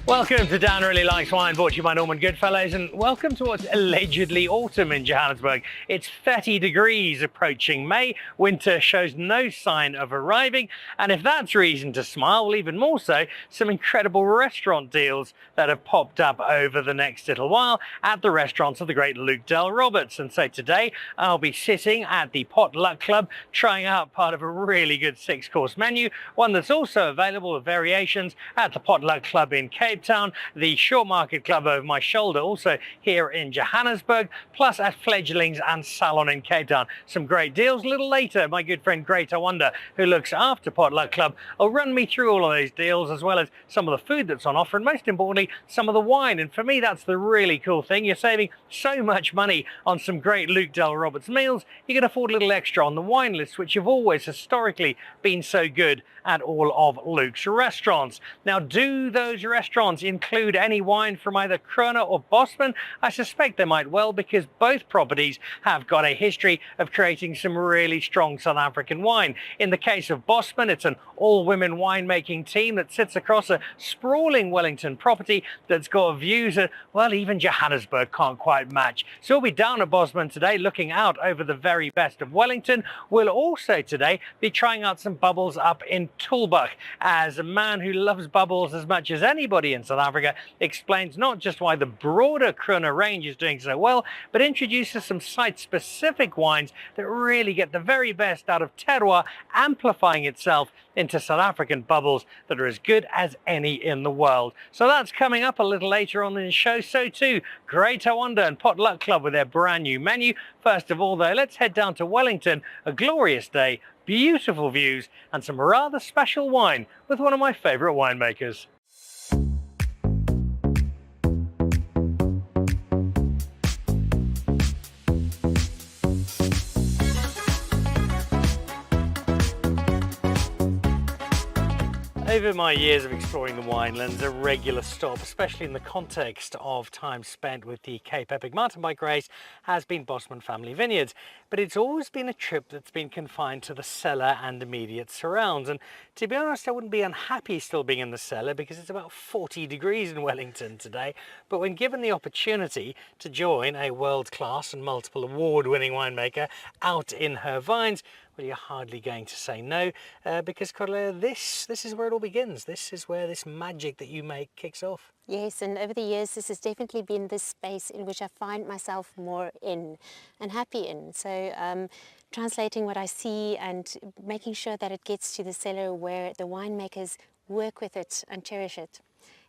Welcome to Dan Really Likes Wine, brought to you by Norman Goodfellows, and welcome to what's allegedly autumn in Johannesburg. It's 30 degrees approaching May, winter shows no sign of arriving, and if that's reason to smile, well, even more so, some incredible restaurant deals that have popped up over the next little while at the restaurants of the great Luke Del Roberts. And so today I'll be sitting at the Potluck Club trying out part of a really good 6-course menu, one that's also available with variations at the Potluck Club in Cape Town, the Short Market Club over my shoulder also here in Johannesburg, plus at Fledglings and Salon in Cape Town. Some great deals. A little later, my good friend Greta Wonder, who looks after Potluck Club, will run me through all of those deals, as well as some of the food that's on offer, and most importantly, some of the wine. And for me, that's the really cool thing. You're saving so much money on some great Luke Del Roberts meals, you can afford a little extra on the wine list, which have always historically been so good at all of Luke's restaurants. Now, do those restaurants include any wine from either Krone or Bosman? I suspect they might well, because both properties have got a history of creating some really strong South African wine. In the case of Bosman, it's an all-women winemaking team that sits across a sprawling Wellington property that's got views that, well, even Johannesburg can't quite match. So we'll be down at Bosman today, looking out over the very best of Wellington. We'll also today be trying out some bubbles up in Tulbagh, as a man who loves bubbles as much as anybody in South Africa explains not just why the broader Krone range is doing so well, but introduces some site-specific wines that really get the very best out of Terroir, amplifying itself into South African bubbles that are as good as any in the world. So that's coming up a little later on in the show. So too, Greta Wonder and Potluck Club with their brand new menu. First of all, though, let's head down to Wellington. A glorious day, beautiful views, and some rather special wine with one of my favourite winemakers. Over my years of exploring the winelands, a regular stop, especially in the context of time spent with the Cape Epic mountain bike race, has been Bosman Family Vineyards. But it's always been a trip that's been confined to the cellar and immediate surrounds. And to be honest, I wouldn't be unhappy still being in the cellar, because it's about 40 degrees in Wellington today. But when given the opportunity to join a world-class and multiple award-winning winemaker out in her vines, well, you're hardly going to say no, because Krone, this is where it all begins. This is where this magic that you make kicks off. Yes, and over the years this has definitely been the space in which I find myself more in and happy in. So translating what I see and making sure that it gets to the cellar where the winemakers work with it and cherish it.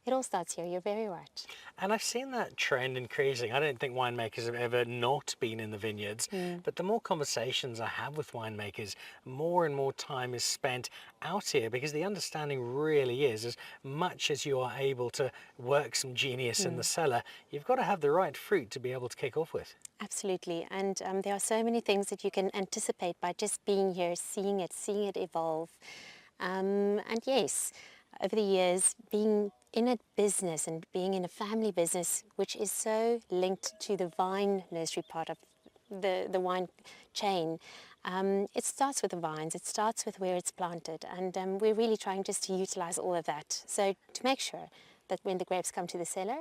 It all starts here, you're very right. And I've seen that trend increasing. I don't think winemakers have ever not been in the vineyards, but the more conversations I have with winemakers, more and more time is spent out here, because the understanding really is, as much as you are able to work some genius in the cellar, you've got to have the right fruit to be able to kick off with. Absolutely, and there are so many things that you can anticipate by just being here, seeing it evolve. And yes, over the years, being in a business and being in a family business, which is so linked to the vine nursery part of the wine chain, it starts with the vines, it starts with where it's planted, and we're really trying just to utilize all of that. So to make sure that when the grapes come to the cellar,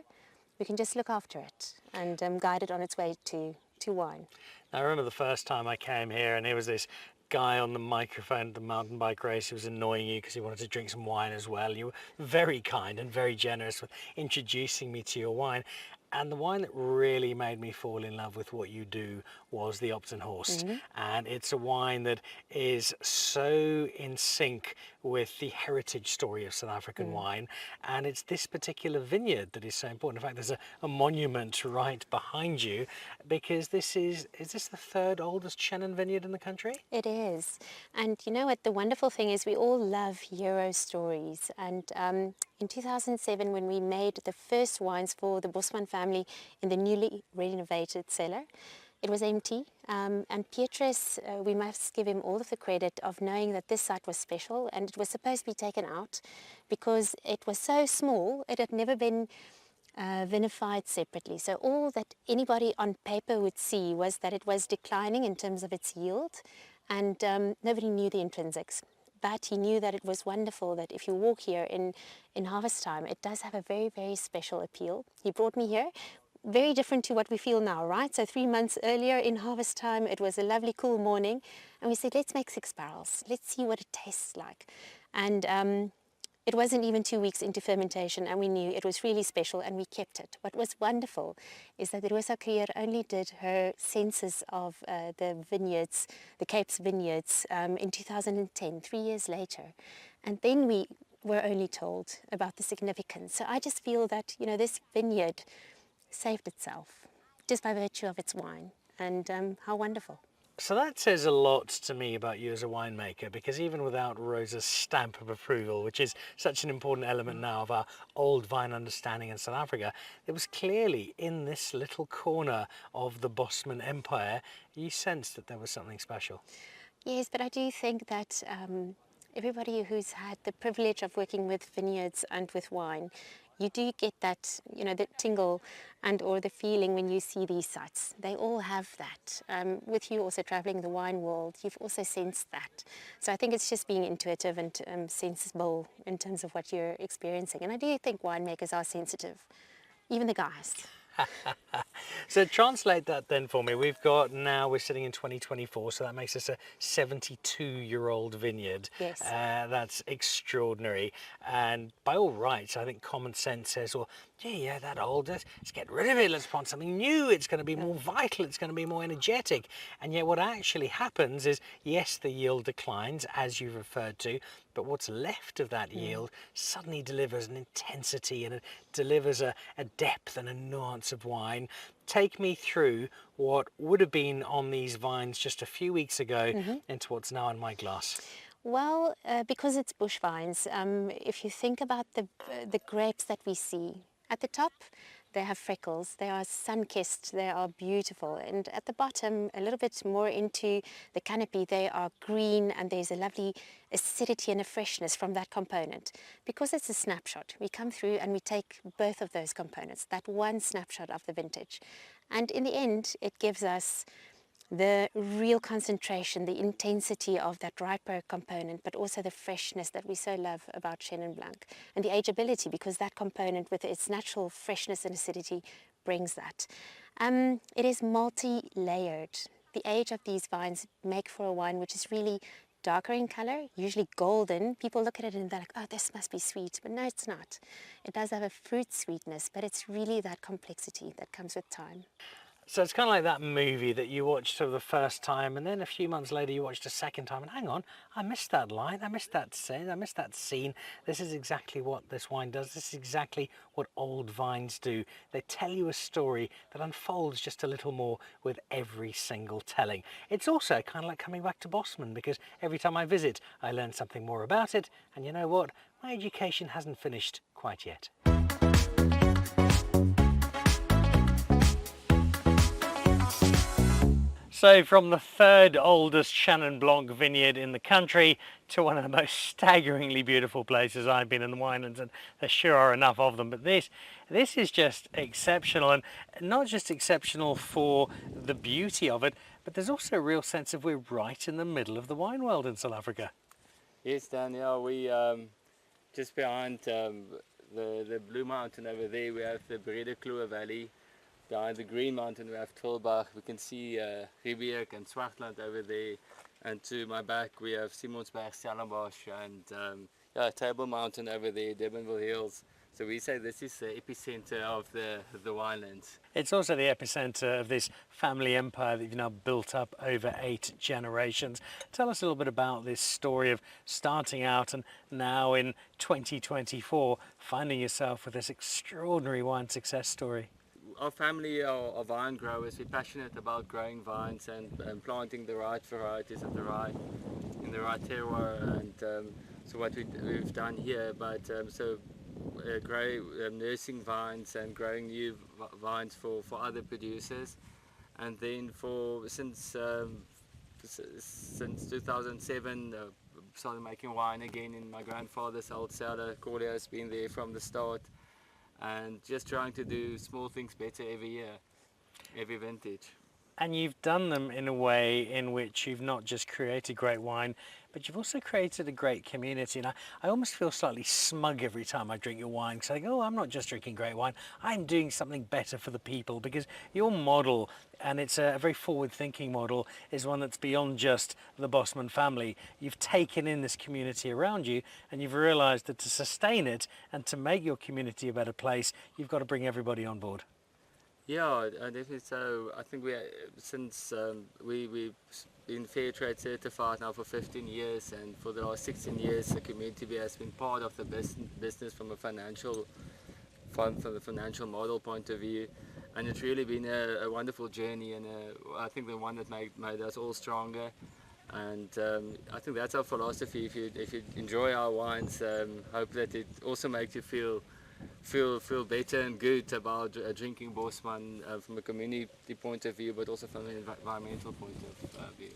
we can just look after it and guide it on its way to wine. Now, I remember the first time I came here, and there was this guy on the microphone at the mountain bike race who was annoying you because he wanted to drink some wine as well. You were very kind and very generous with introducing me to your wine. And the wine that really made me fall in love with what you do was the Upton Horse. And it's a wine that is so in sync with the heritage story of South African wine. And it's this particular vineyard that is so important. In fact, there's a monument right behind you, because this is this the third oldest Chenin vineyard in the country? It is. And you know what, the wonderful thing is, we all love hero stories. And in 2007, when we made the first wines for the Bosman family in the newly renovated cellar, it was empty, and Petrus, we must give him all of the credit of knowing that this site was special, and it was supposed to be taken out because it was so small. It had never been vinified separately. So all that anybody on paper would see was that it was declining in terms of its yield, and nobody knew the intrinsics. but he knew that it was wonderful that if you walk here in harvest time, it does have a very, very special appeal. He brought me here, very different to what we feel now, right? So 3 months earlier in harvest time, it was a lovely cool morning, and we said, let's make 6 barrels. Let's see what it tastes like. And it wasn't even 2 weeks into fermentation, and we knew it was really special, and we kept it. What was wonderful is that Rosa Creer only did her census of the vineyards, the Cape's vineyards, in 2010, 3 years later. And then we were only told about the significance. So I just feel that, you know, this vineyard saved itself just by virtue of its wine, and how wonderful. So that says a lot to me about you as a winemaker, because even without Rosa's stamp of approval, which is such an important element now of our old vine understanding in South Africa, it was clearly in this little corner of the Bosman Empire, you sensed that there was something special. Yes, but I do think that everybody who's had the privilege of working with vineyards and with wine, you do get that, you know, the tingle and or the feeling when you see these sites. They all have that. With you also traveling the wine world, you've also sensed that. So I think it's just being intuitive and sensible in terms of what you're experiencing. And I do think winemakers are sensitive, even the guys. So translate that then for me. We're sitting in 2024, so that makes us a 72-year-old vineyard. Yes. That's extraordinary. And by all rights, I think common sense says, well, yeah, that old, let's get rid of it, let's plant something new, it's going to be more vital, it's going to be more energetic. And yet what actually happens is, yes, the yield declines, as you referred to, but what's left of that yield suddenly delivers an intensity, and it delivers a depth and a nuance of wine. Take me through what would have been on these vines just a few weeks ago into what's now in my glass. Well, because it's bush vines, if you think about the grapes that we see, at the top they have freckles, they are sun-kissed, they are beautiful, and at the bottom, a little bit more into the canopy, they are green, and there's a lovely acidity and a freshness from that component. Because it's a snapshot, we come through and we take both of those components, that one snapshot of the vintage, and in the end it gives us the real concentration, the intensity of that riper component, but also the freshness that we so love about Chenin Blanc, and the ageability, because that component with its natural freshness and acidity brings that. It is multi-layered. The age of these vines make for a wine which is really darker in color, usually golden. People look at it and they're like, oh, this must be sweet, but no, it's not. It does have a fruit sweetness, but it's really that complexity that comes with time. So it's kind of like that movie that you watched for the first time, and then a few months later you watched a second time, and hang on, I missed that line, I missed that scene, I missed that scene. This is exactly what this wine does. This is exactly what old vines do. They tell you a story that unfolds just a little more with every single telling. It's also kind of like coming back to Bosman, because every time I visit, I learn something more about it, and you know what? My education hasn't finished quite yet. So from the third oldest Chenin Blanc vineyard in the country to one of the most staggeringly beautiful places I've been in the winelands, and there sure are enough of them, but this is just exceptional, and not just exceptional for the beauty of it, but there's also a real sense of we're right in the middle of the wine world in South Africa. Yes, Danielle, we just behind the Blue Mountain over there, we have the Brede Kloof Valley. Behind the Green Mountain we have Tulbagh. We can see Riebeek and Swartland over there, and to my back we have Simonsberg, Stellenbosch, and Table Mountain over there, Durbanville Hills. So we say this is the epicenter of the winelands. It's also the epicenter of this family empire that you've now built up over 8 generations. Tell us a little bit about this story of starting out and now in 2024 finding yourself with this extraordinary wine success story. Our family are vine growers. We're passionate about growing vines and planting the right varieties in the right terroir, and so what we've done here. But nursing vines and growing new vines for other producers, and then since 2007 started making wine again in my grandfather's old cellar. Corleo's been there from the start, and just trying to do small things better every year, every vintage. And you've done them in a way in which you've not just created great wine, but you've also created a great community. And I almost feel slightly smug every time I drink your wine, because I go, oh, I'm not just drinking great wine, I'm doing something better for the people, because your model, and it's a very forward-thinking model, is one that's beyond just the Bosman family. You've taken in this community around you, and you've realized that to sustain it and to make your community a better place, you've got to bring everybody on board. Yeah, definitely. So I think since we've been fair trade certified now for 15 years, and for the last 16 years, the community has been part of the business from a from the financial model point of view, and it's really been a wonderful journey, and I think the one that made us all stronger. And I think that's our philosophy. If you enjoy our wines, hope that it also makes you feel better and good about drinking Bosman from a community point of view, but also from an environmental point of view.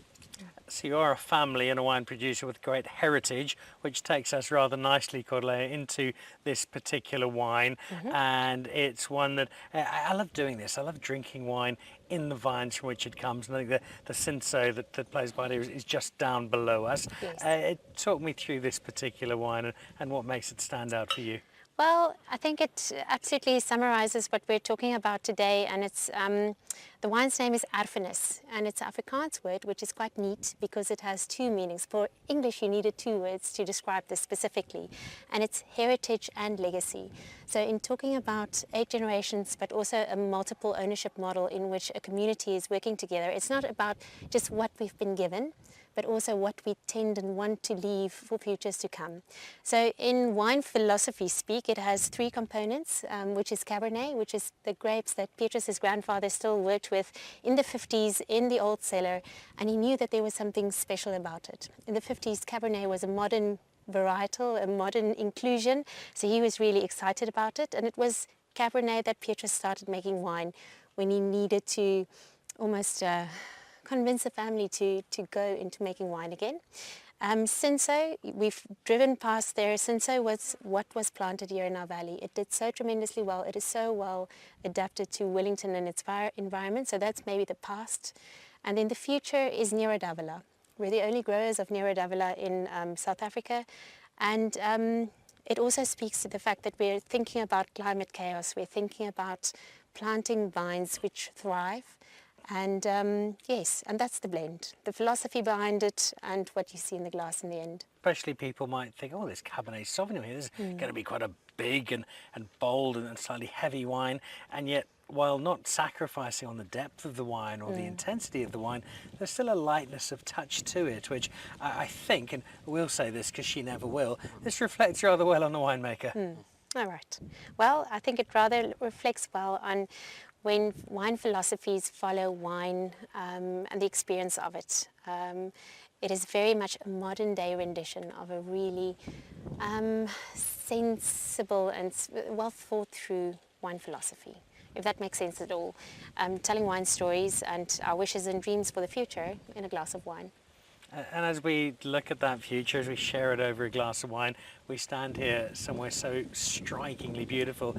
So you are a family and a wine producer with great heritage, which takes us rather nicely, Cordelia, into this particular wine. And it's one that I love doing this. I love drinking wine in the vines from which it comes. And I think the Cinsault that plays by here is just down below us. Yes. Talk me through this particular wine and what makes it stand out for you. Well, I think it absolutely summarizes what we're talking about today, and it's the wine's name is Erfenis, and it's an Afrikaans word which is quite neat because it has two meanings. For English, you needed two words to describe this specifically, and it's heritage and legacy. So in talking about 8 generations, but also a multiple ownership model in which a community is working together, it's not about just what we've been given, but also what we tend and want to leave for futures to come. So in wine philosophy speak, it has 3 components, which is Cabernet, which is the grapes that Petrus's grandfather still worked with in the 50s in the old cellar, and he knew that there was something special about it. In the 50s, Cabernet was a modern varietal, a modern inclusion, so he was really excited about it, and it was Cabernet that Petrus started making wine when he needed to almost convince the family to go into making wine again. Cinsault, we've driven past there. Cinsault was what was planted here in our valley. It did so tremendously well. It is so well adapted to Wellington and its environment, so that's maybe the past. And then the future is Nero d'Avola. We're the only growers of Nero d'Avola in South Africa, and it also speaks to the fact that we're thinking about climate chaos. We're thinking about planting vines which thrive. And yes, and that's the blend, the philosophy behind it and what you see in the glass in the end. Especially people might think, oh, there's Cabernet Sauvignon here. This is going to be quite a big and bold and slightly heavy wine. And yet, while not sacrificing on the depth of the wine or the intensity of the wine, there's still a lightness of touch to it, which I think, and we'll say this because she never will, this reflects rather well on the winemaker. All right. Well, I think it rather reflects well on when wine philosophies follow wine and the experience of it. It is very much a modern day rendition of a really sensible and well thought through wine philosophy, if that makes sense at all. Telling wine stories and our wishes and dreams for the future in a glass of wine. And as we look at that future, as we share it over a glass of wine, we stand here somewhere so strikingly beautiful.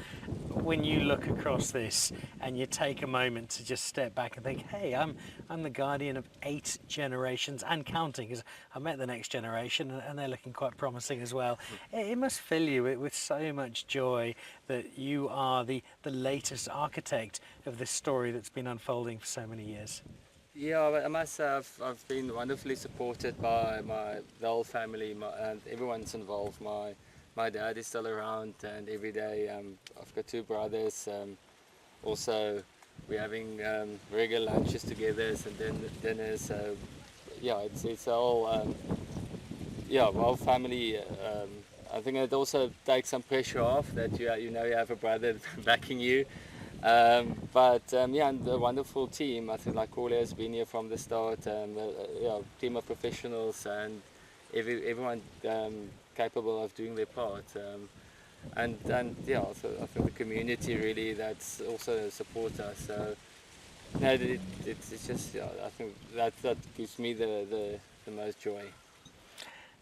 When you look across this and you take a moment to just step back and think, hey, I'm the guardian of 8 generations and counting, because I met the next generation and they're looking quite promising as well. It must fill you with so much joy that you are the latest architect of this story that's been unfolding for so many years. Yeah, I must say I've been wonderfully supported by the whole family, and everyone's involved. My dad is still around, and every day I've got 2 brothers. Also, we're having regular lunches together and then dinners. So yeah, it's all whole family. I think it also takes some pressure off that you have a brother backing you. And a wonderful team. I think like Corle has been here from the start. Team of professionals and everyone capable of doing their part. So I think the community really that's also supports us. So no, it's just I think that gives me the most joy.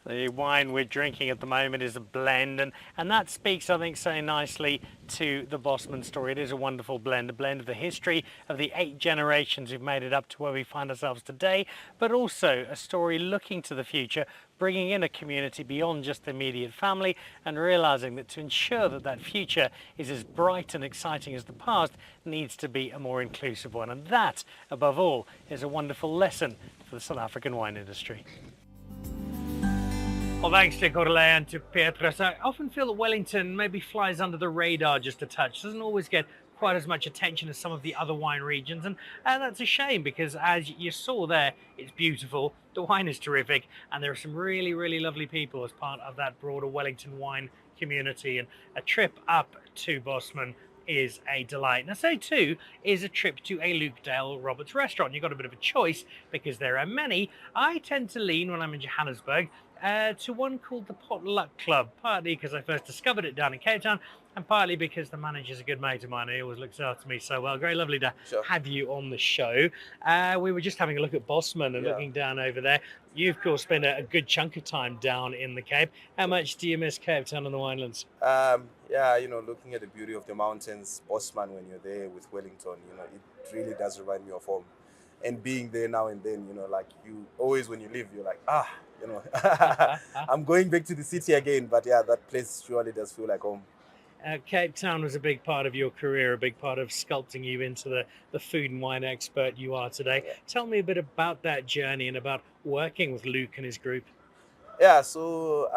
The wine we're drinking at the moment is a blend, and that speaks, I think, so nicely to the Bosman story. It is a wonderful blend, a blend of the history of the 8 generations who've made it up to where we find ourselves today, but also a story looking to the future, bringing in a community beyond just the immediate family, and realizing that to ensure that that future is as bright and exciting as the past needs to be a more inclusive one. And that, above all, is a wonderful lesson for the South African wine industry. Well, thanks to Corle and to Petrus. I often feel that Wellington maybe flies under the radar just a touch. Doesn't always get quite as much attention as some of the other wine regions, and that's a shame, because as you saw there, it's beautiful, the wine is terrific, and there are some really, really lovely people as part of that broader Wellington wine community, and a trip up to Bosman is a delight. Now, so too is a trip to a Luke Dale Roberts restaurant. You've got a bit of a choice because there are many. I tend to lean, when I'm in Johannesburg, to one called the Potluck Club, partly because I first discovered it down in Cape Town, and partly because the manager's a good mate of mine. He always looks after me so well. Very lovely to have you on the show. We were just having a look at Bosman and looking down over there. You, of course, spent a good chunk of time down in the Cape. How much do you miss Cape Town and the winelands? Yeah, looking at the beauty of the mountains, Bosman, when you're there with Wellington, it really does remind me of home. And being there now and then, like you always, when you leave, you're like, I'm going back to the city again. But yeah, that place surely does feel like home. Cape Town was a big part of your career, a big part of sculpting you into the food and wine expert you are today. Yeah. Tell me a bit about that journey and about working with Luke and his group. Yeah, so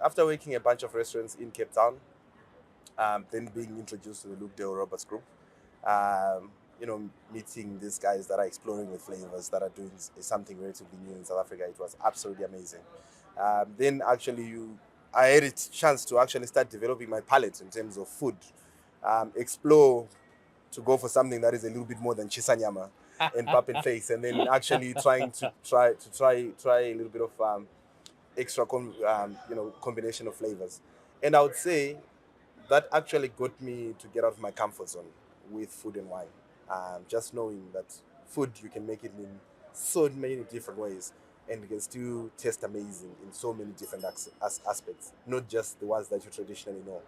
after working a bunch of restaurants in Cape Town, then being introduced to the Luke Dale Roberts group, meeting these guys that are exploring with flavors, that are doing something relatively new in South Africa, it was absolutely amazing. Then actually I had a chance to actually start developing my palate in terms of food, explore to go for something that is a little bit more than chisanyama and pap and face, and then actually trying to try a little bit of extra combination of flavors. And I would say that actually got me to get out of my comfort zone with food and wine. Just knowing that food, you can make it in so many different ways, and it can still taste amazing in so many different aspects, not just the ones that you traditionally know.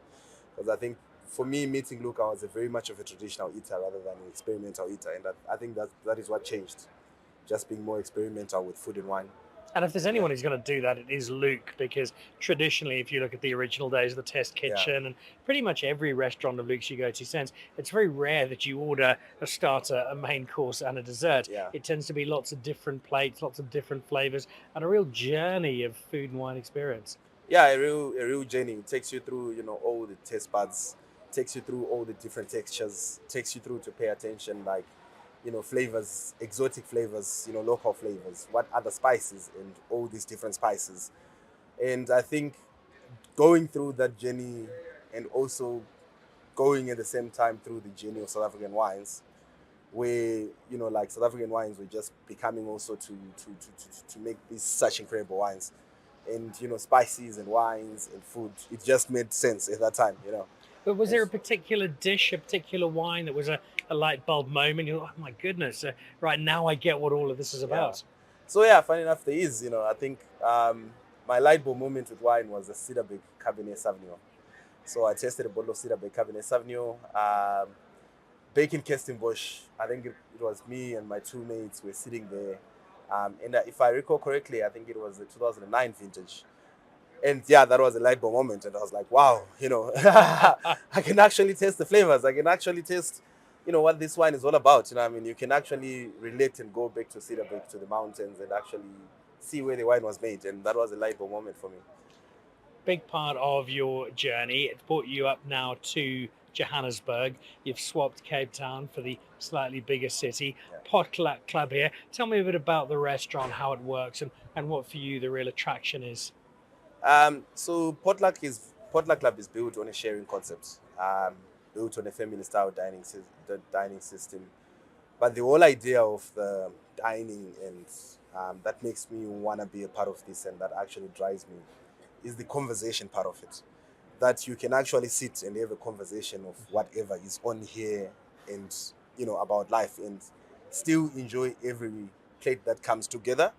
Because I think for me, meeting Luke, I was very much of a traditional eater rather than an experimental eater, and I think that is what changed, just being more experimental with food and wine. And if there's anyone who's going to do that, it is Luke, because traditionally, if you look at the original days of the test kitchen and pretty much every restaurant of Luke's you go to since, it's very rare that you order a starter, a main course, and a dessert. Yeah. It tends to be lots of different plates, lots of different flavors, and a real journey of food and wine experience. Yeah, a real journey. It takes you through, all the taste buds, takes you through all the different textures, takes you through to pay attention, like, flavors, exotic flavors, local flavors, what other spices, and all these different spices. And I think going through that journey, and also going at the same time through the journey of South African wines, where, like South African wines were just becoming also to make these such incredible wines. And, spices and wines and food, it just made sense at that time, But was there a particular dish, a particular wine that was a light bulb moment? You're like, oh my goodness, right now I get what all of this is about. So yeah, funny enough, there is, I think my light bulb moment with wine was the Ciderberg Cabernet Sauvignon. So I tasted a bottle of Ciderberg Cabernet Sauvignon, back in Kirstenbosch. I think it was me and my two mates were sitting there. And if I recall correctly, I think it was the 2009 vintage. And yeah, that was a light bulb moment. And I was like, wow, I can actually taste the flavors. I can actually taste, what this wine is all about. You can actually relate and go back to Ciderberg, to the mountains, and actually see where the wine was made. And that was a light bulb moment for me. Big part of your journey. It's brought you up now to Johannesburg. You've swapped Cape Town for the slightly bigger city. Potluck Club here. Tell me a bit about the restaurant, how it works, and what for you the real attraction is. So Potluck Club is built on a sharing concept, built on a family-style dining system. But the whole idea of the dining, and that makes me want to be a part of this, and that actually drives me, is the conversation part of it. That you can actually sit and have a conversation of whatever is on here, and about life, and still enjoy every plate that comes together,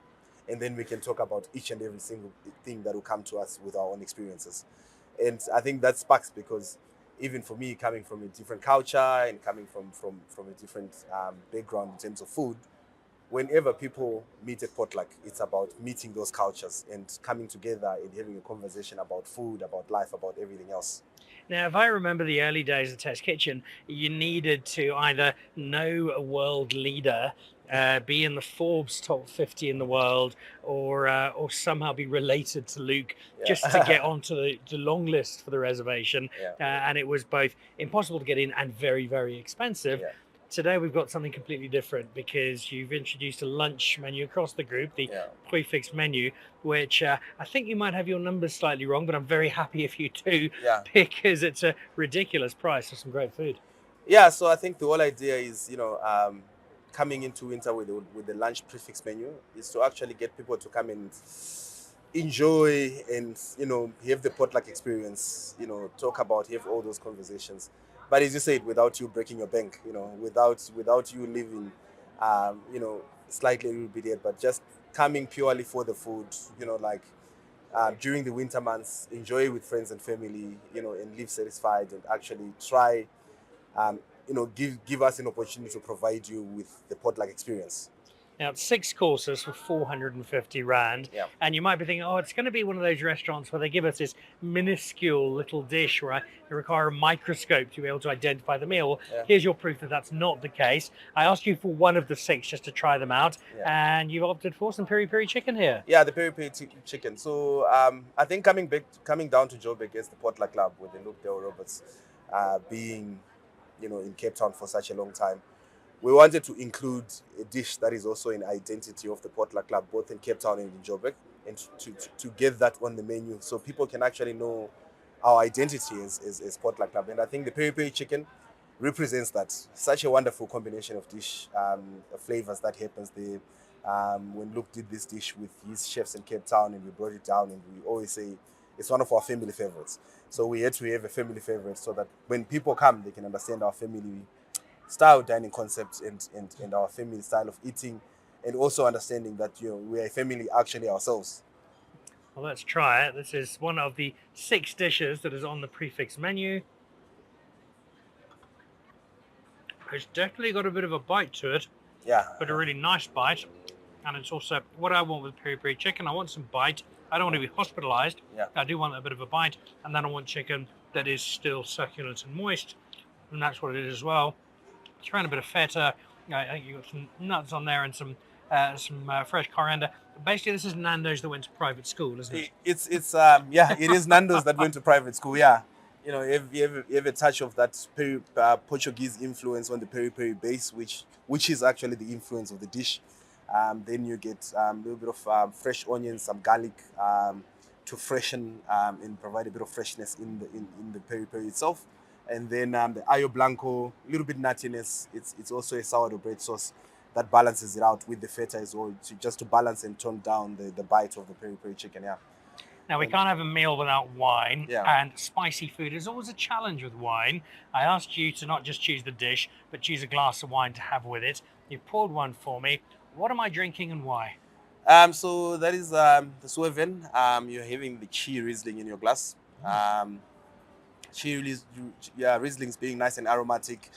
and then we can talk about each and every single thing that will come to us with our own experiences. And I think that sparks, because even for me, coming from a different culture and coming from a different background in terms of food, whenever people meet at potluck, it's about meeting those cultures and coming together and having a conversation about food, about life, about everything else. Now, if I remember the early days of Test Kitchen, you needed to either know a world leader, be in the Forbes top 50 in the world, or somehow be related to Luke just to get Yeah. onto the long list for the reservation. Yeah. And it was both impossible to get in and very, very expensive. Yeah. Today we've got something completely different because you've introduced a lunch menu across the group, the Yeah. prefix menu, which I think you might have your numbers slightly wrong, but I'm very happy if you do, Yeah. because it's a ridiculous price for some great food. Yeah, so I think the whole idea is, coming into winter with the lunch prefix menu is to actually get people to come and enjoy and, have the potluck experience, talk about, have all those conversations. But as you said, without you breaking your bank, without you living, slightly a little bit yet, but just coming purely for the food, during the winter months, enjoy with friends and family, and live satisfied and actually try give us an opportunity to provide you with the potluck experience. Now, it's 6 courses for 450 Rand. Yeah. And you might be thinking, oh, it's going to be one of those restaurants where they give us this minuscule little dish where I require a microscope to be able to identify the meal. Yeah. Here's your proof that that's not the case. I asked you for one of the 6 just to try them out. Yeah. And you've opted for some peri-peri chicken here. Yeah, the peri-peri chicken. So I think coming down to Joburg as the potluck club with the Luke Dale Roberts being, in Cape Town for such a long time, we wanted to include a dish that is also an identity of the potluck club, both in Cape Town and in Joburg, and to get that on the menu so people can actually know our identity as potluck club. And I think the peri-peri chicken represents that. Such a wonderful combination of dish flavors that happens there. When Luke did this dish with his chefs in Cape Town, and we brought it down, and we always say it's one of our family favorites. So we had to have a family favorite so that when people come, they can understand our family style dining concepts and our family style of eating, and also understanding that we are a family actually ourselves. Well, let's try it. This is one of the 6 dishes that is on the prefix menu. It's definitely got a bit of a bite to it, Yeah. but a really nice bite. And it's also what I want with peri-peri chicken. I want some bite. I don't want to be hospitalized. Yeah. I do want a bit of a bite, and then I want chicken that is still succulent and moist, and that's what it is as well. Throw in a bit of feta. I think you've got some nuts on there and some fresh coriander. Basically, this is Nando's that went to private school, isn't it? It is Nando's that went to private school. Yeah, you have a touch of that Portuguese influence on the peri-peri base, which is actually the influence of the dish. Then you get a little bit of fresh onions, some garlic, to freshen and provide a bit of freshness in the peri-peri itself. And then the ayo blanco, a little bit nuttiness. It's also a sourdough bread sauce that balances it out with the feta as well, just to balance and tone down the bite of the peri-peri chicken. Yeah. Now, we can't have a meal without wine, Yeah. and spicy food is always a challenge with wine. I asked you to not just choose the dish, but choose a glass of wine to have with it. You poured one for me. What am I drinking and why? So that is the Swerven. You're having the Chi Riesling in your glass. Riesling's being nice and aromatic,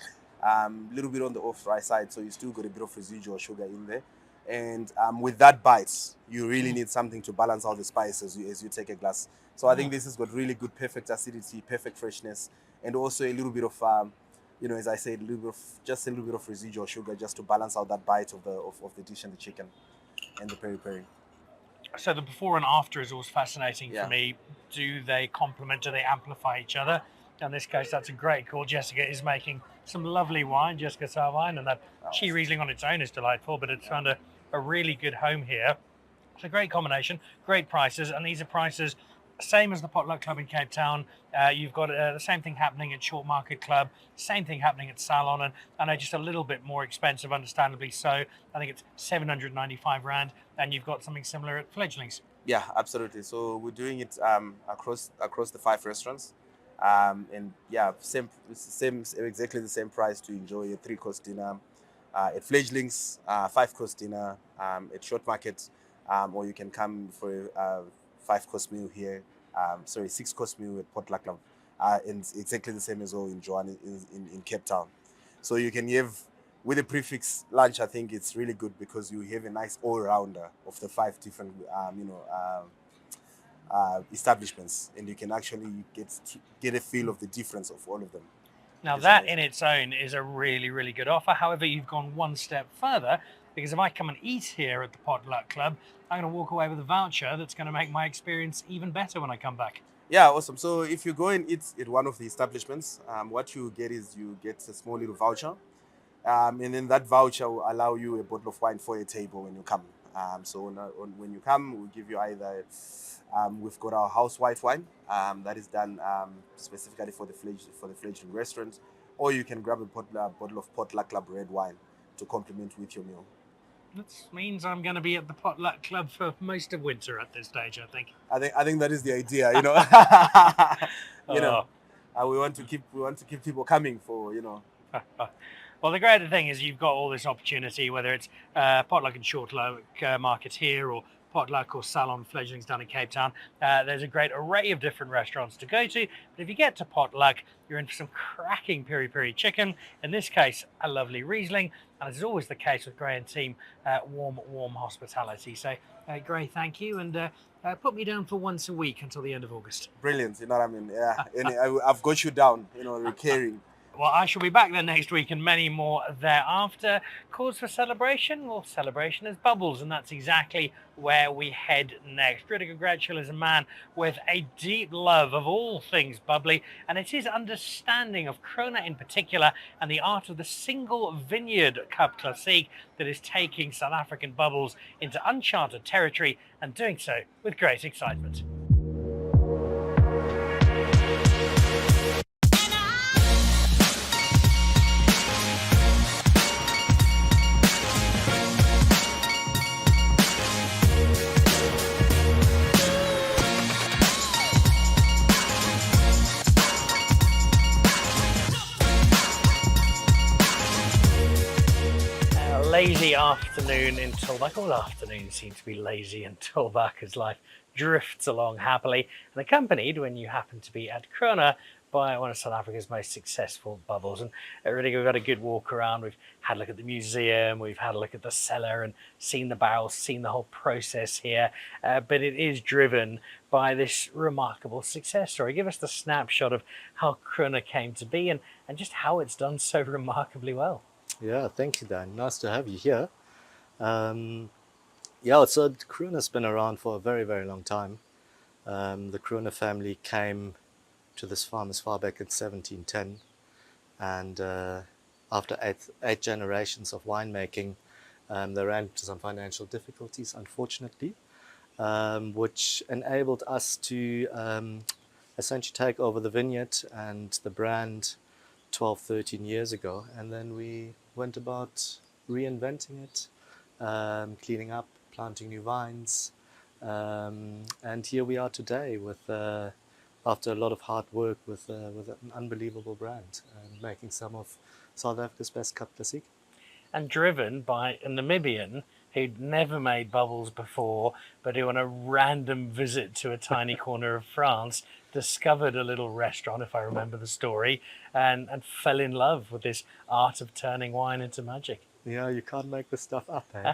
little bit on the off-dry side, so you still got a bit of residual sugar in there. And with that bite, you really need something to balance out the spice as you take a glass. So I think this has got really good, perfect acidity, perfect freshness, and also a little bit of, as I said, a little bit of residual sugar just to balance out that bite of the dish and the chicken and the peri-peri. So the before and after is always fascinating Yeah. for me. Do they complement, do they amplify each other? In this case, that's a great call. Jessica is making some lovely wine, Jessica Sarvine, and that Chi Riesling on its own is delightful, but it's found a really good home here. It's a great combination, great prices, and these are prices same as the Potluck Club in Cape Town. You've got the same thing happening at Short Market Club, same thing happening at Salon, and I know just a little bit more expensive, understandably so. I think it's 795 Rand, and you've got something similar at Fledglings. Yeah, absolutely. So we're doing it across the 5 restaurants, and yeah, same exactly the same price to enjoy a 3-course dinner at Fledglings, 5-course dinner at Short Market, or you can come for a 5-course meal here. 6-course meal at Potluck Club, and exactly the same as well in in Cape Town. So you can have with the prefix lunch. I think it's really good because you have a nice all-rounder of the 5 different establishments, and you can actually get a feel of the difference of all of them. Now It's that amazing. in its own is a really, really good offer. However, you've gone one step further, because if I come and eat here at the Potluck Club, I'm going to walk away with a voucher that's going to make my experience even better when I come back. Yeah, awesome. So if you go and eat at one of the establishments, what you get is you get a small little voucher, and then that voucher will allow you a bottle of wine for your table when you come. When you come, we'll give you either we've got our house white wine that is done specifically for the fledgling restaurant, or you can grab a bottle of Potluck Club red wine to complement with your meal. That means I'm going to be at the Potluck Club for most of winter at this stage, I think. I think that is the idea, you know. You know, we want to keep people coming for, you know. Well, the great thing is you've got all this opportunity, whether it's Potluck and Shortlock market here, or Potluck or Salon Fledglings down in Cape Town. There's a great array of different restaurants to go to. But if you get to Potluck, you're in for some cracking piri-piri chicken. In this case, a lovely Riesling. And as is always the case with Gray and team, warm hospitality. So, Gray, thank you. And put me down for once a week until the end of August. Brilliant, you know what I mean? Yeah, and I've got you down, you know, recurring. Well, I shall be back then next week and many more thereafter. Cause for celebration? Well, celebration is bubbles, and that's exactly where we head next. Rüdiger Gretschel is a man with a deep love of all things bubbly, and it's his understanding of Krone in particular and the art of the single vineyard Cup Classique that is taking South African bubbles into uncharted territory, and doing so with great excitement. Lazy afternoon in Tulbagh. All afternoons seem to be lazy in Tulbagh as life drifts along happily, and accompanied, when you happen to be at Krone, by one of South Africa's most successful bubbles. And really, we've got a good walk around. We've had a look at the museum, we've had a look at the cellar and seen the barrels, seen the whole process here. But it is driven by this remarkable success story. Give us the snapshot of how Krone came to be and just how it's done so remarkably well. Yeah, thank you, Dan. Nice to have you here. Yeah, so Krone has been around for a very, very long time. The Krone family came to this farm as far back in 1710, and after eight generations of winemaking, they ran into some financial difficulties, unfortunately, which enabled us to essentially take over the vineyard and the brand 12, 13 years ago, and then we went about reinventing it, cleaning up, planting new vines, and here we are today with, after a lot of hard work, with an unbelievable brand and making some of South Africa's best Cup Classique. And driven by a Namibian who'd never made bubbles before, but who on a random visit to a tiny corner of France discovered a little restaurant, if I remember the story, and fell in love with this art of turning wine into magic. Yeah, you can't make this stuff up, eh?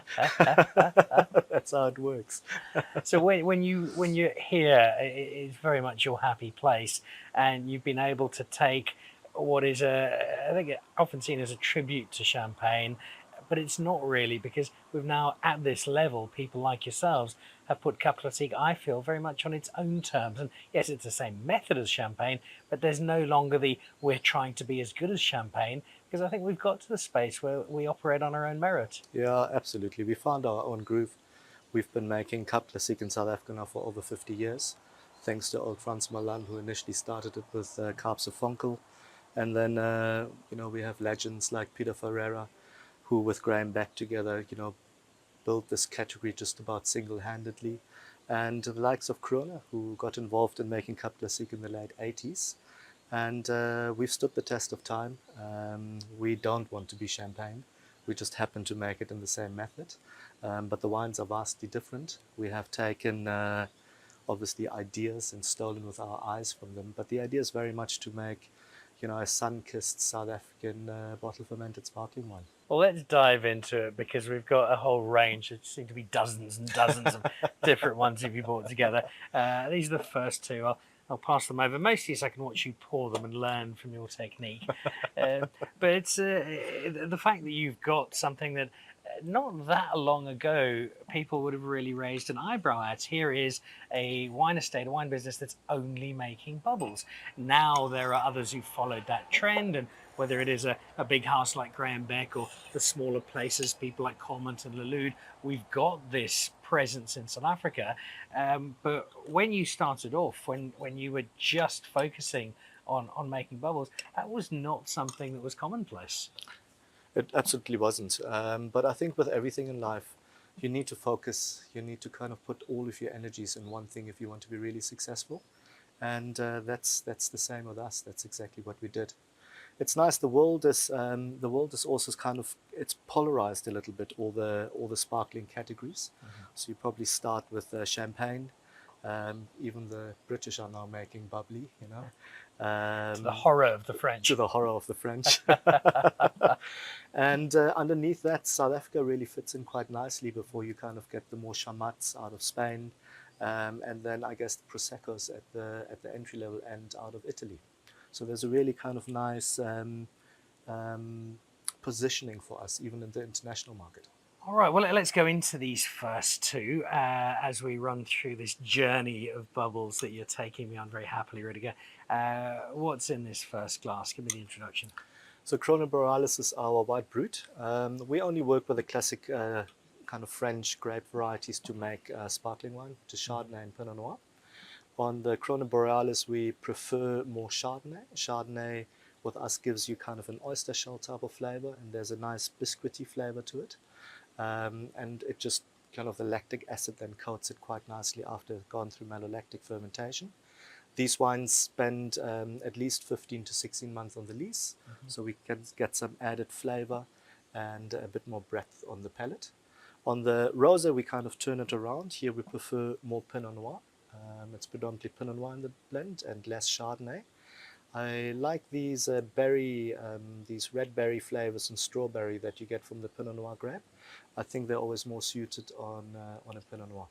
That's how it works. So when you're here, it's very much your happy place, and you've been able to take what is I think often seen as a tribute to champagne, but it's not really, because we've now, at this level, people like yourselves have put Cup Classique, I feel, very much on its own terms. And yes, it's the same method as champagne, but there's no longer the we're trying to be as good as champagne, because I think we've got to the space where we operate on our own merit. Yeah, absolutely. We found our own groove. We've been making Cup Classique in South Africa now for over 50 years, thanks to old Frans Malan, who initially started it with Kaapse Vonkel. And then, we have legends like Peter Ferreira, who with Graham back together, built this category just about single-handedly. And the likes of Krone, who got involved in making Cup Classique in the late 80s. And we've stood the test of time. We don't want to be champagne. We just happen to make it in the same method. but the wines are vastly different. We have taken obviously ideas and stolen with our eyes from them, but the idea is very much to make, you know, a sun-kissed South African bottle fermented sparkling wine. Well, let's dive into it because we've got a whole range. It seem to be dozens and dozens of different ones if you brought together. These are the first two. I'll pass them over, mostly so I can watch you pour them and learn from your technique. But it's the fact that you've got something that not that long ago people would have really raised an eyebrow at. Here is a wine estate, a wine business that's only making bubbles. Now there are others who followed that trend, and whether it is a big house like Graham Beck or the smaller places, people like Colmont and Lelude, we've got this presence in South Africa. But when you started off, when you were just focusing on making bubbles, that was not something that was commonplace. It absolutely wasn't. But I think with everything in life, you need to focus. You need to kind of put all of your energies in one thing if you want to be really successful. And that's the same with us. That's exactly what we did. It's nice. The world is also kind of, it's polarized a little bit. All the sparkling categories. Mm-hmm. So you probably start with champagne. Even the British are now making bubbly, you know. To the horror of the French. To the horror of the French. And underneath that, South Africa really fits in quite nicely before you kind of get the more chamats out of Spain, and then I guess the Proseccos at the entry level and out of Italy. So there's a really kind of nice positioning for us, even in the international market. All right, well, let's go into these first two as we run through this journey of bubbles that you're taking me on very happily, Rudiger. What's in this first glass? Give me the introduction. So Krone Borealis is our white brut. We only work with the classic kind of French grape varieties to make sparkling wine, to Chardonnay and Pinot Noir. On the Krone Borealis, we prefer more Chardonnay. Chardonnay with us gives you kind of an oyster shell type of flavor, and there's a nice biscuity flavor to it. And it just kind of the lactic acid then coats it quite nicely after it's gone through malolactic fermentation. These wines spend at least 15 to 16 months on the lees, so we can get some added flavor and a bit more breadth on the palate. On the Rosé, we kind of turn it around. Here we prefer more Pinot Noir. It's predominantly Pinot Noir in the blend and less Chardonnay. I like these these red berry flavors and strawberry that you get from the Pinot Noir grape. I think they're always more suited on a Pinot Noir.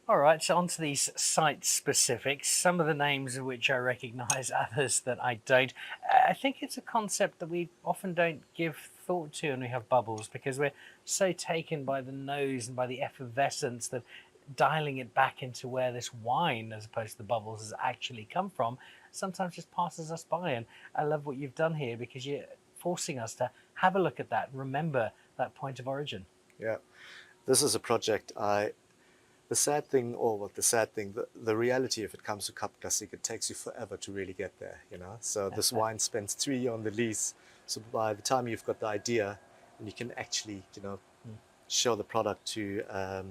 All right, so on to these site specifics, some of the names of which I recognise, others that I don't. I think it's a concept that we often don't give thought to when we have bubbles, because we're so taken by the nose and by the effervescence that dialing it back into where this wine, as opposed to the bubbles, has actually come from, sometimes just passes us by. And I love what you've done here, because you're forcing us to have a look at that, remember that point of origin. Yeah, this is a project the reality, if it comes to Cup Classic, it takes you forever to really get there, you know. So this wine spends 3 years on the lease. So by the time you've got the idea and you can actually, you know, show the product to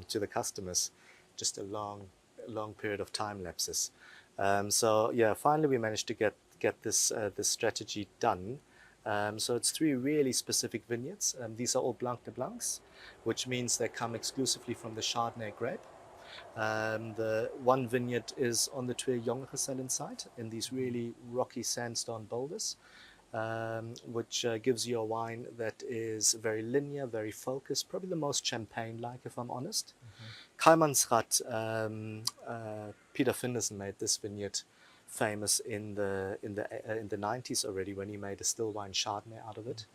the customers, just a long period of time lapses. So yeah, finally we managed to get this strategy done. So it's 3 really specific vineyards. These are all Blanc de Blancs, which means they come exclusively from the Chardonnay grape. The one vineyard is on the Tulbagh site in these really rocky sandstone boulders, which gives you a wine that is very linear, very focused, probably the most champagne-like, if I'm honest. Kaimansrad, Peter Finderson made this vineyard famous in the 90s already, when he made a still wine Chardonnay out of it.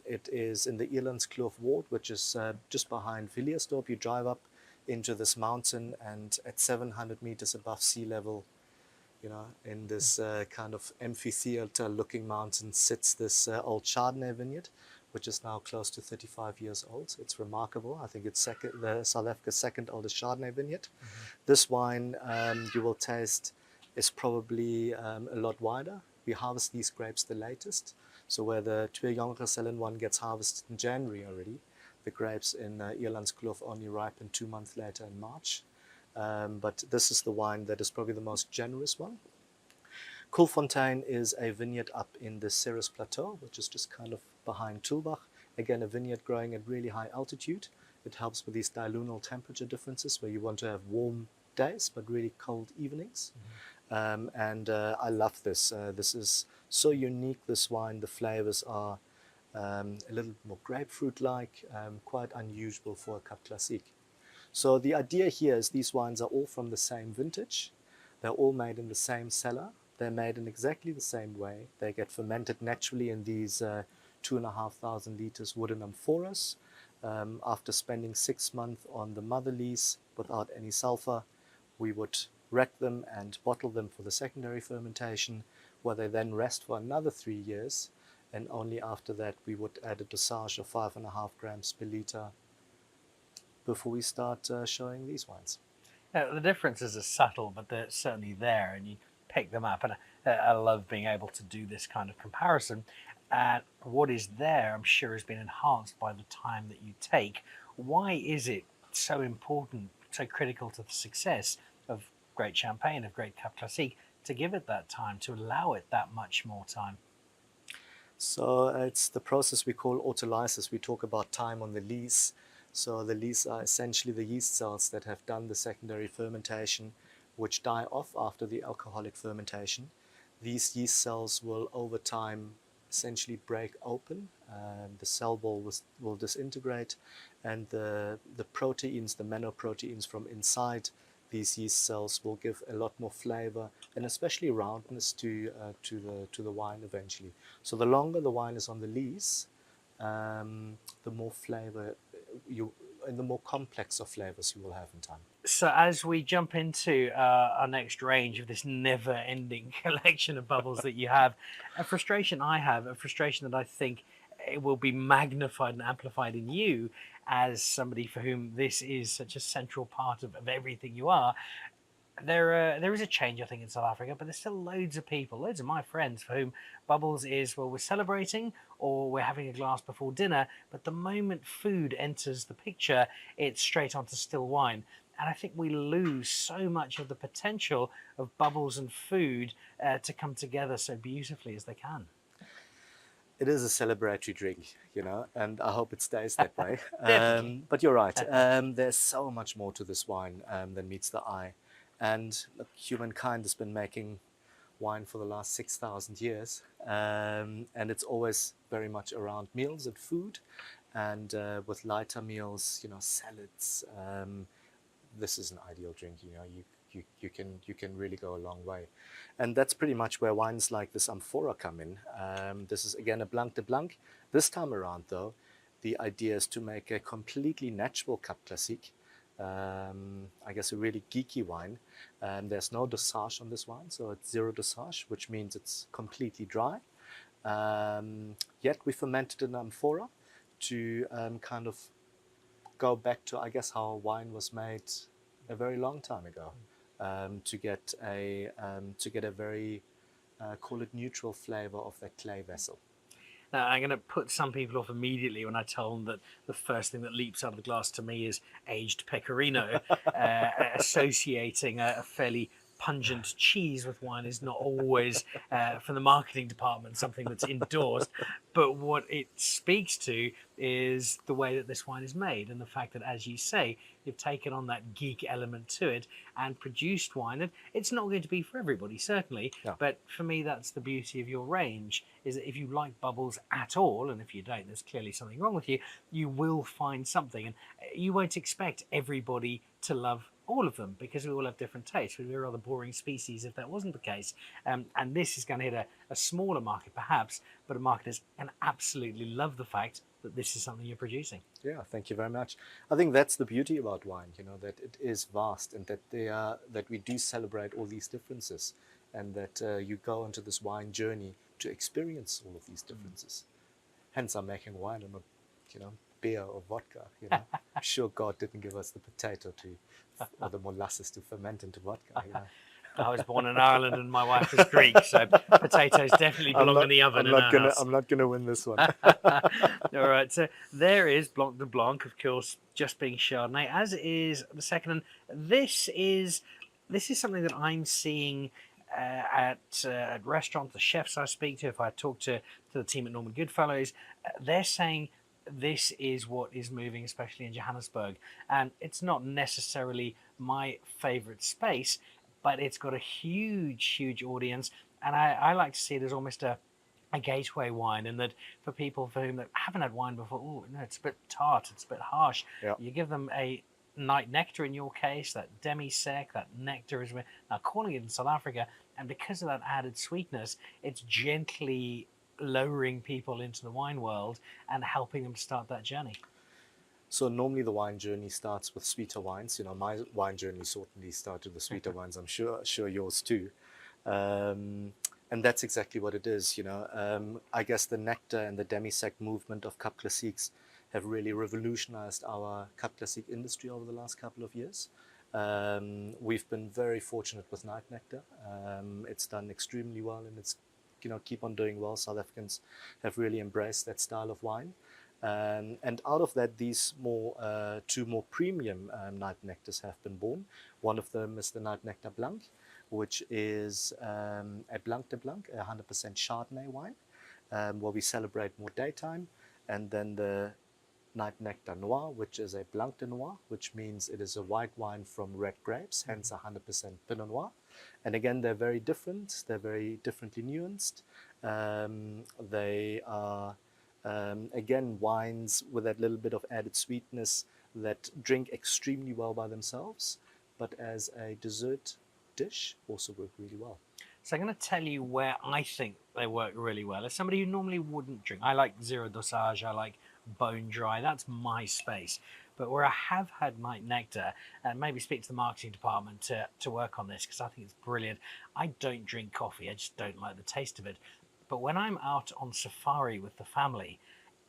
It is in the Elandskloof ward, which is just behind Villiersdorp. You drive up into this mountain, and at 700 meters above sea level, you know, in this kind of amphitheater-looking mountain sits this old Chardonnay vineyard, which is now close to 35 years old. It's remarkable. I think it's the South Africa's second oldest Chardonnay vineyard. This wine you will taste is probably a lot wider. We harvest these grapes the latest. So where the Tulbagh one gets harvested in January already, the grapes in Elandskloof only ripen 2 months later in March. But this is the wine that is probably the most generous one. Koolfontein is a vineyard up in the Ceres Plateau, which is just kind of behind Tulbagh. Again, a vineyard growing at really high altitude. It helps with these diurnal temperature differences where you want to have warm days but really cold evenings. I love this. This is so unique, this wine. The flavors are a little more grapefruit-like, quite unusual for a Cup Classique. So the idea here is these wines are all from the same vintage. They're all made in the same cellar. They're made in exactly the same way. They get fermented naturally in these 2,500 liters wooden amphoras. After spending 6 months on the mother lees without any sulfur, we would rack them and bottle them for the secondary fermentation, where they then rest for another 3 years. And only after that we would add a dosage of 5.5 grams per liter before we start showing these wines. The differences are subtle, but they're certainly there, and you pick them up. And I love being able to do this kind of comparison. What is there, I'm sure, has been enhanced by the time that you take. Why is it so important, so critical to the success of great champagne, of great Cup Classique, to give it that time, to allow it that much more time? So it's the process we call autolysis. We talk about time on the lees. So the lees are essentially the yeast cells that have done the secondary fermentation, which die off after the alcoholic fermentation. These yeast cells will over time essentially break open. The cell wall will disintegrate, and the proteins, the manoproteins from inside these yeast cells will give a lot more flavor and especially roundness to the wine eventually. So the longer the wine is on the lees, the more flavor and the more complex of flavors you will have in time. So as we jump into our next range of this never-ending collection of bubbles that you have, a frustration I have, a frustration that I think it will be magnified and amplified in you as somebody for whom this is such a central part of everything you are. There is a change, I think, in South Africa, but there's still loads of people, loads of my friends for whom bubbles is, well, we're celebrating or we're having a glass before dinner, but the moment food enters the picture, it's straight onto still wine. And I think we lose so much of the potential of bubbles and food to come together so beautifully as they can. It is a celebratory drink, and I hope it stays that way. But you're right. There's so much more to this wine than meets the eye. And look, humankind has been making wine for the last 6,000 years. And it's always very much around meals and food. And with lighter meals, salads, this is an ideal drink. You can really go a long way. And that's pretty much where wines like this amphora come in. This is again a Blanc de Blanc. This time around though, the idea is to make a completely natural Cup Classique. I guess a really geeky wine. There's no dosage on this wine, so it's 0 dosage, which means it's completely dry. Yet we fermented in amphora to kind of go back to, I guess, how wine was made a very long time ago, to get a very call it neutral flavor of that clay vessel. Now, I'm going to put some people off immediately when I tell them that the first thing that leaps out of the glass to me is aged pecorino. Associating a fairly pungent cheese with wine is not always, from the marketing department, something that's endorsed. But what it speaks to is the way that this wine is made, and the fact that, as you say, you've taken on that geek element to it and produced wine. And it's not going to be for everybody, certainly, no. But for me, that's the beauty of your range, is that if you like bubbles at all, and if you don't, there's clearly something wrong with you, you will find something. And you won't expect everybody to love all of them, because we all have different tastes. We'd be a rather boring species if that wasn't the case. And this is going to hit a smaller market, perhaps, but a market that's going to absolutely love the fact that this is something you're producing. Yeah, thank you very much. I think that's the beauty about wine, that it is vast, and that we do celebrate all these differences, and that you go into this wine journey to experience all of these differences. Hence, I'm making wine and not, beer or vodka. I'm sure God didn't give us the potato or the molasses to ferment into vodka. I was born in Ireland and my wife is Greek, so potatoes definitely belong in the oven in our house. I'm not going to win this one. All right, so there is Blanc de Blanc, of course, just being Chardonnay, as is the second. And this is something that I'm seeing at restaurants, the chefs I speak to, if I talk to the team at Norman Goodfellows, they're saying this is what is moving, especially in Johannesburg. And it's not necessarily my favorite space, but it's got a huge audience. And I like to see it as almost a gateway wine, and that for people for whom that haven't had wine before, oh no, it's a bit tart, it's a bit harsh. Yeah. You give them a night nectar in your case, that demi-sec, that nectar is now calling it in South Africa, and because of that added sweetness, it's gently lowering people into the wine world and helping them start that journey. So normally the wine journey starts with sweeter wines. You know, my wine journey certainly started with sweeter wines. I'm sure yours too. And that's exactly what it is, you know. I guess the nectar and the demi-sec movement of Cup Classiques have really revolutionized our Cup Classique industry over the last couple of years. We've been very fortunate with Night Nectar. It's done extremely well, and it's, you know, keep on doing well. South Africans have really embraced that style of wine. And out of that, these two more premium Night Nectars have been born. One of them is the Night Nectar Blanc, which is a Blanc de Blanc, 100% Chardonnay wine, where we celebrate more daytime. And then the Night Nectar Noir, which is a Blanc de Noir, which means it is a white wine from red grapes, hence 100% Pinot Noir. And again, they're very different. They're very differently nuanced. They are, again, wines with that little bit of added sweetness that drink extremely well by themselves, but as a dessert dish also work really well. So I'm going to tell you where I think they work really well. As somebody who normally wouldn't drink, I like zero dosage, I like bone dry, that's my space. But where I have had Night Nectar, and maybe speak to the marketing department to work on this, because I think it's brilliant. I don't drink coffee, I just don't like the taste of it. But when I'm out on safari with the family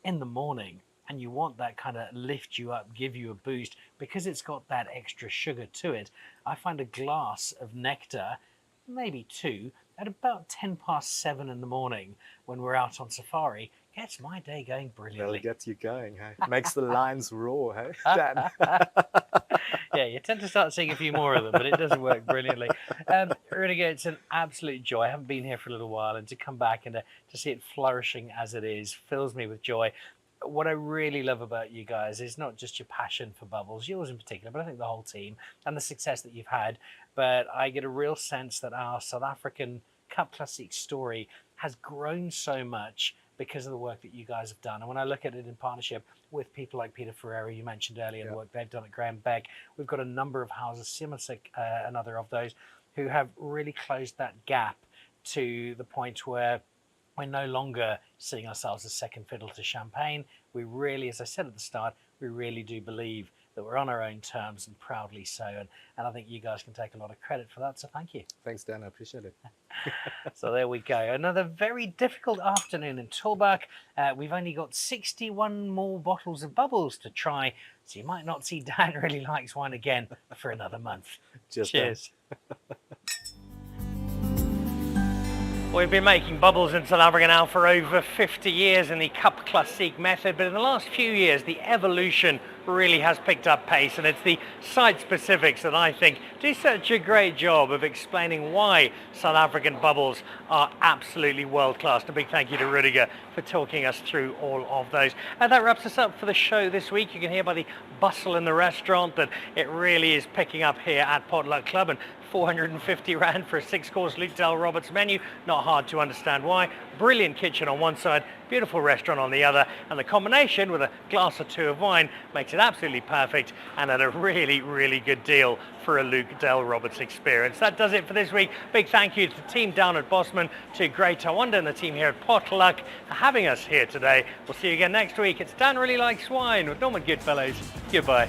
in the morning, and you want that kind of lift you up, give you a boost, because it's got that extra sugar to it, I find a glass of nectar, maybe two, at about 7:10 in the morning when we're out on safari, gets my day going brilliantly. That'll get you going, hey? Makes the lines roar, hey, Dan? Yeah, you tend to start seeing a few more of them, but it does work brilliantly. Rudiger, it's an absolute joy. I haven't been here for a little while, and to come back and to see it flourishing as it is fills me with joy. What I really love about you guys is not just your passion for bubbles, yours in particular, but I think the whole team and the success that you've had. But I get a real sense that our South African Cup Classique story has grown so much because of the work that you guys have done. And when I look at it in partnership with people like Peter Ferreira, you mentioned earlier, the work they've done at Graham Beck, we've got a number of houses, Simasik, another of those, who have really closed that gap to the point where we're no longer seeing ourselves as second fiddle to champagne. We really, as I said at the start, we really do believe that we're on our own terms, and proudly so. And I think you guys can take a lot of credit for that, so thank you. Thanks, Dan. I appreciate it. So there we go. Another very difficult afternoon in Tulbagh. We've only got 61 more bottles of bubbles to try, so you might not see Dan Really Likes Wine again for another month. Cheers. We've been making bubbles in South Africa now for over 50 years in the Cup Classique method, but in the last few years the evolution really has picked up pace, and it's the site specifics that I think do such a great job of explaining why South African bubbles are absolutely world class. A big thank you to Rudiger for talking us through all of those. And that wraps us up for the show this week. You can hear by the bustle in the restaurant that it really is picking up here at Potluck Club, and 450 Rand for a 6-course Luke Del Roberts menu. Not hard to understand why. Brilliant kitchen on one side, beautiful restaurant on the other, and the combination with a glass or two of wine makes it absolutely perfect, and at a really, really good deal for a Luke Del Roberts experience. That does it for this week. Big thank you to the team down at Bosman, to Grey Tawanda and the team here at Potluck for having us here today. We'll see you again next week. It's Dan Really Likes Wine with Norman Goodfellows. Goodbye.